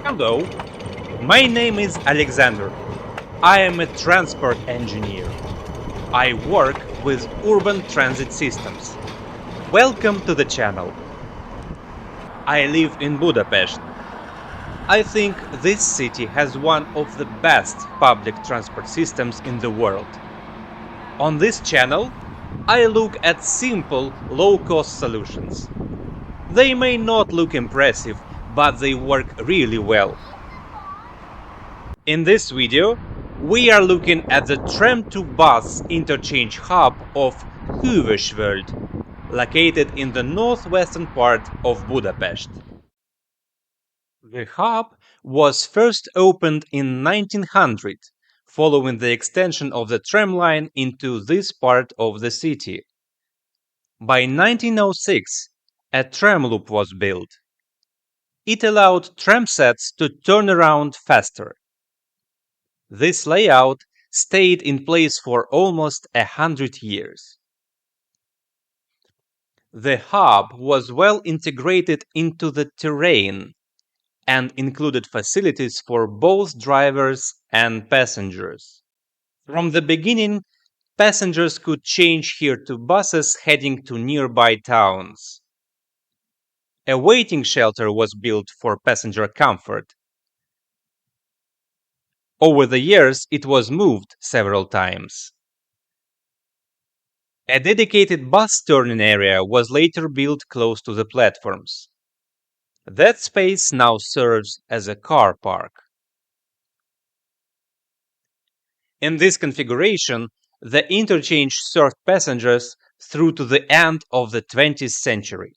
Hello, my name is Alexander. I am a transport engineer. I work with urban transit systems. Welcome to the channel. I live in Budapest. I think this city has one of the best public transport systems in the world. On this channel, I look at simple, low-cost solutions. They may not look impressive, but they work really well. In this video, we are looking at the tram-to-bus interchange hub of Hűvösvölgy, located in the northwestern part of Budapest. The hub was first opened in 1900, following the extension of the tram line into this part of the city. By 1906, a tram loop was built. It allowed tram sets to turn around faster. This layout stayed in place for almost 100 years. The hub was well integrated into the terrain and included facilities for both drivers and passengers. From the beginning, passengers could change here to buses heading to nearby towns. A waiting shelter was built for passenger comfort. Over the years, it was moved several times. A dedicated bus turning area was later built close to the platforms. That space now serves as a car park. In this configuration, the interchange served passengers through to the end of the 20th century.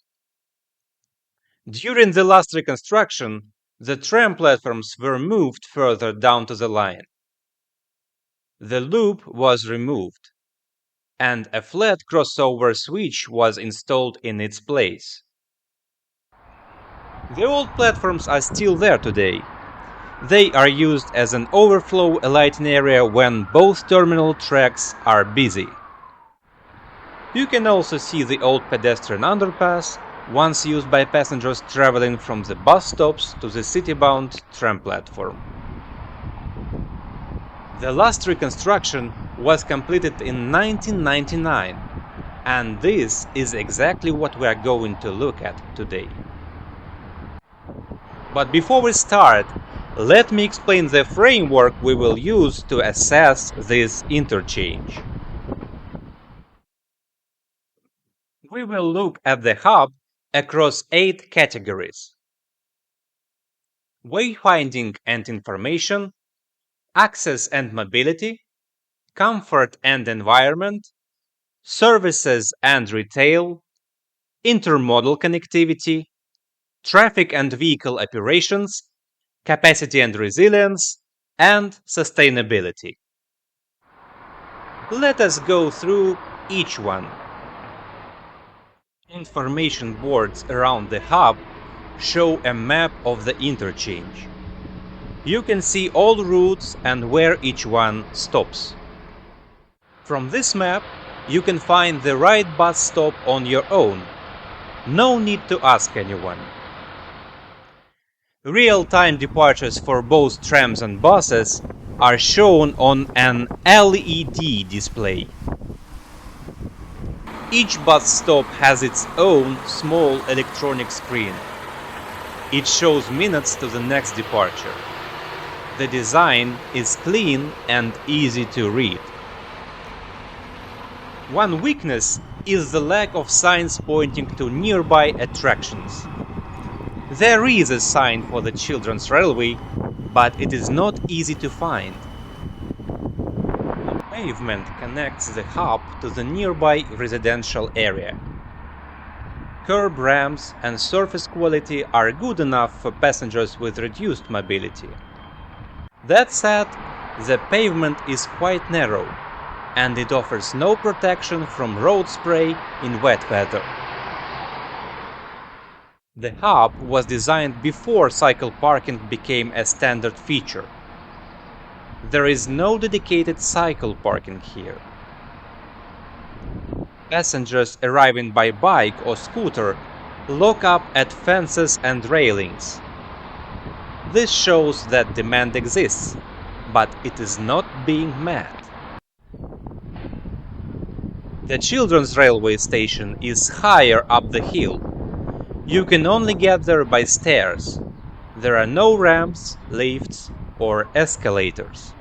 During the last reconstruction, the tram platforms were moved further down to the line. The loop was removed, and a flat crossover switch was installed in its place. The old platforms are still there today. They are used as an overflow alighting area when both terminal tracks are busy. You can also see the old pedestrian underpass, once used by passengers traveling from the bus stops to the city-bound tram platform. The last reconstruction was completed in 1999, and this is exactly what we are going to look at today. But before we start, let me explain the framework we will use to assess this interchange. We will look at the hub across 8 categories: wayfinding and information, access and mobility, comfort and environment, services and retail, intermodal connectivity, traffic and vehicle operations, capacity and resilience, and sustainability. Let us go through each one. Information boards around the hub show a map of the interchange. You can see all routes and where each one stops. From this map, you can find the right bus stop on your own. No need to ask anyone. Real-time departures for both trams and buses are shown on an LED display. Each bus stop has its own small electronic screen. It shows minutes to the next departure. The design is clean and easy to read. One weakness is the lack of signs pointing to nearby attractions. There is a sign for the children's railway, but it is not easy to find. Pavement connects the hub to the nearby residential area. Curb ramps and surface quality are good enough for passengers with reduced mobility. That said, the pavement is quite narrow, and it offers no protection from road spray in wet weather. The hub was designed before cycle parking became a standard feature. There is no dedicated cycle parking here. Passengers arriving by bike or scooter lock up at fences and railings. This shows that demand exists, but it is not being met. The children's railway station is higher up the hill. You can only get there by stairs. There are no ramps, lifts, or escalators.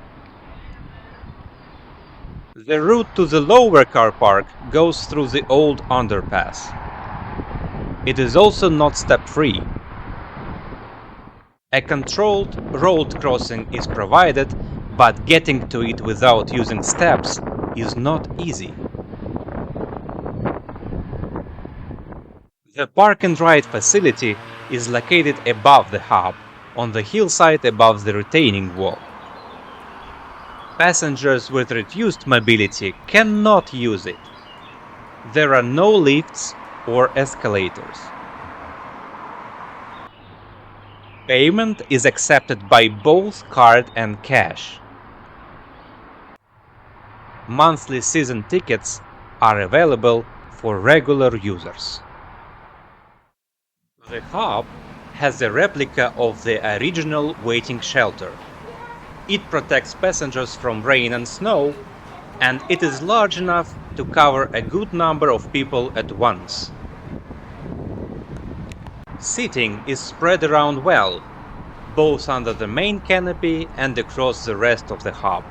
The route to the lower car park goes through the old underpass. It is also not step-free. A controlled road crossing is provided, but getting to it without using steps is not easy. The park and ride facility is located above the hub, on the hillside above the retaining wall. Passengers with reduced mobility cannot use it. There are no lifts or escalators. Payment is accepted by both card and cash. Monthly season tickets are available for regular users. The hub has a replica of the original waiting shelter. It protects passengers from rain and snow, and it is large enough to cover a good number of people at once. Seating is spread around well, both under the main canopy and across the rest of the hub.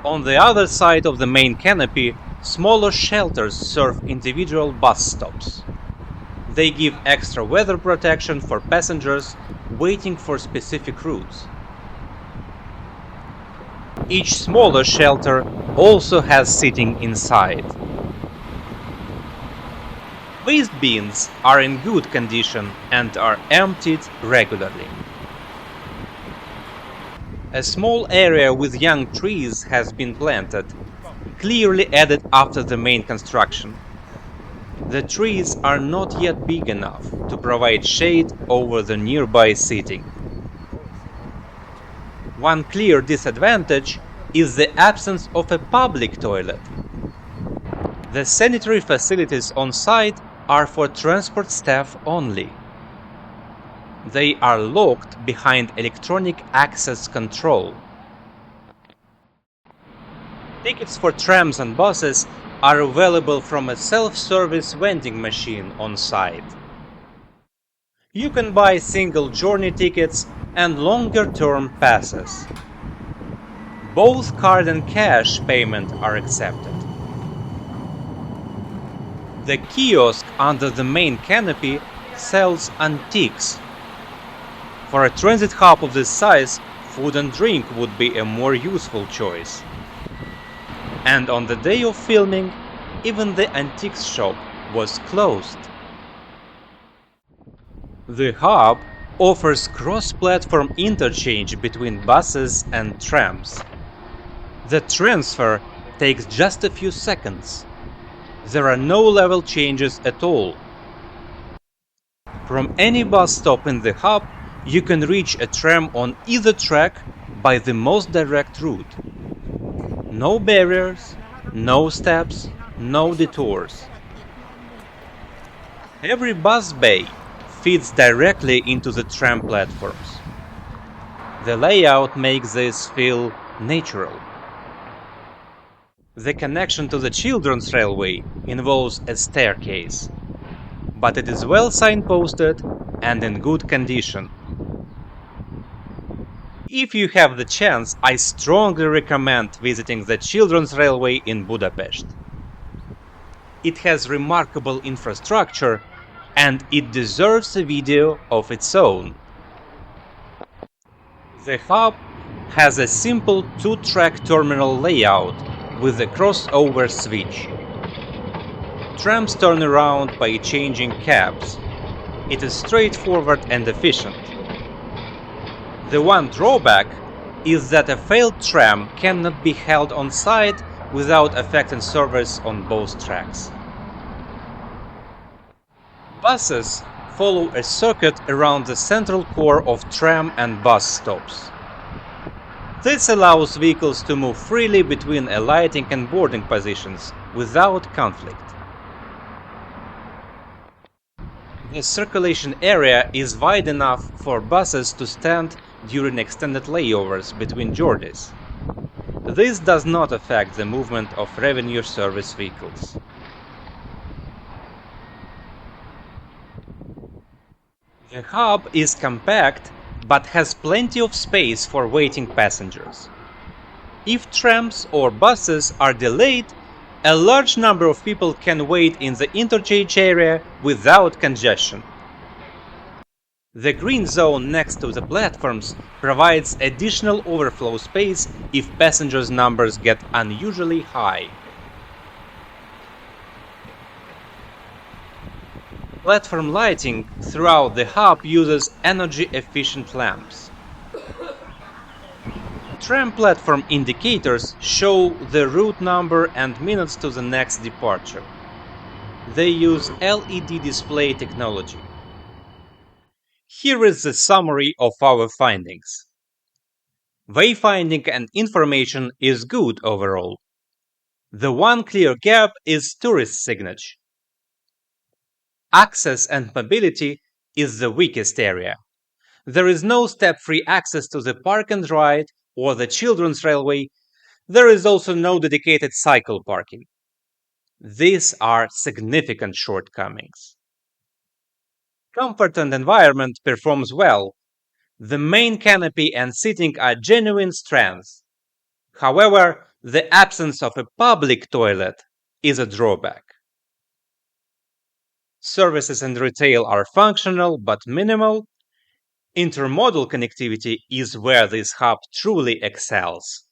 On the other side of the main canopy, smaller shelters serve individual bus stops. They give extra weather protection for passengers waiting for specific routes. Each smaller shelter also has seating inside. Waste bins are in good condition and are emptied regularly. A small area with young trees has been planted, clearly added after the main construction. The trees are not yet big enough to provide shade over the nearby seating. One clear disadvantage is the absence of a public toilet. The sanitary facilities on site are for transport staff only. They are locked behind electronic access control. Tickets for trams and buses are available from a self-service vending machine on site. You can buy single journey tickets and longer-term passes. Both card and cash payment are accepted. The kiosk under the main canopy sells antiques. For a transit hub of this size, food and drink would be a more useful choice. And on the day of filming, even the antiques shop was closed. The hub offers cross-platform interchange between buses and trams. The transfer takes just a few seconds. There are no level changes at all. From any bus stop in the hub, you can reach a tram on either track by the most direct route. No barriers, no steps, no detours. Every bus bay feeds directly into the tram platforms. The layout makes this feel natural. The connection to the children's railway involves a staircase, but it is well signposted and in good condition. If you have the chance, I strongly recommend visiting the children's railway in Budapest. It has remarkable infrastructure and it deserves a video of its own. The hub has a simple two-track terminal layout with a crossover switch. Trams turn around by changing cabs. It is straightforward and efficient. The one drawback is that a failed tram cannot be held on site without affecting service on both tracks. Buses follow a circuit around the central core of tram and bus stops. This allows vehicles to move freely between alighting and boarding positions without conflict. The circulation area is wide enough for buses to stand during extended layovers between journeys. This does not affect the movement of revenue service vehicles. The hub is compact but has plenty of space for waiting passengers. If trams or buses are delayed, a large number of people can wait in the interchange area without congestion. The green zone next to the platforms provides additional overflow space if passengers' numbers get unusually high. Platform lighting throughout the hub uses energy-efficient lamps. Tram platform indicators show the route number and minutes to the next departure. They use LED display technology. Here is the summary of our findings. Wayfinding and information is good overall. The one clear gap is tourist signage. Access and mobility is the weakest area. There is no step-free access to the park and ride or the children's railway. There is also no dedicated cycle parking. These are significant shortcomings. Comfort and environment performs well. The main canopy and seating are genuine strengths. However, the absence of a public toilet is a drawback. Services and retail are functional but minimal. Intermodal connectivity is where this hub truly excels.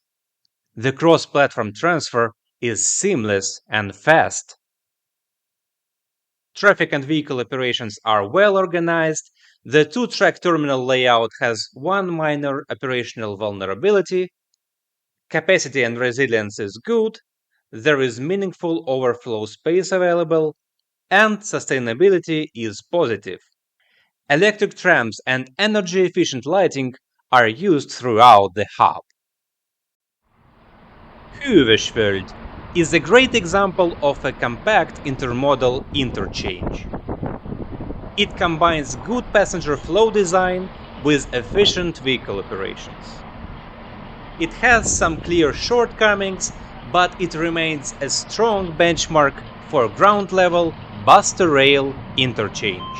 The cross-platform transfer is seamless and fast. Traffic and vehicle operations are well organized. The two-track terminal layout has one minor operational vulnerability. Capacity and resilience is good. There is meaningful overflow space available. And sustainability is positive. Electric trams and energy-efficient lighting are used throughout the hub. Hűvösvölgy is a great example of a compact intermodal interchange. It combines good passenger flow design with efficient vehicle operations. It has some clear shortcomings, but it remains a strong benchmark for ground-level bus-to-rail interchange.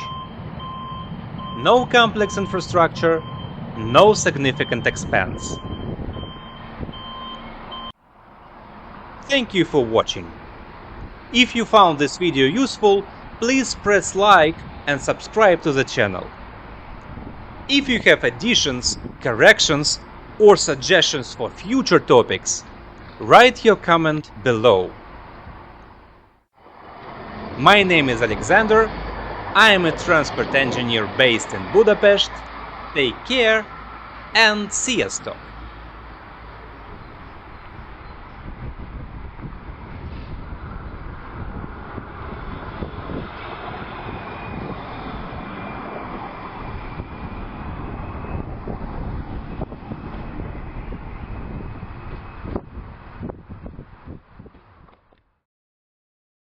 No complex infrastructure, no significant expense. Thank you for watching. If you found this video useful, please press like and subscribe to the channel. If you have additions, corrections, or suggestions for future topics, write your comment below. My name is Alexander. I am a transport engineer based in Budapest. Take care and see you, stop.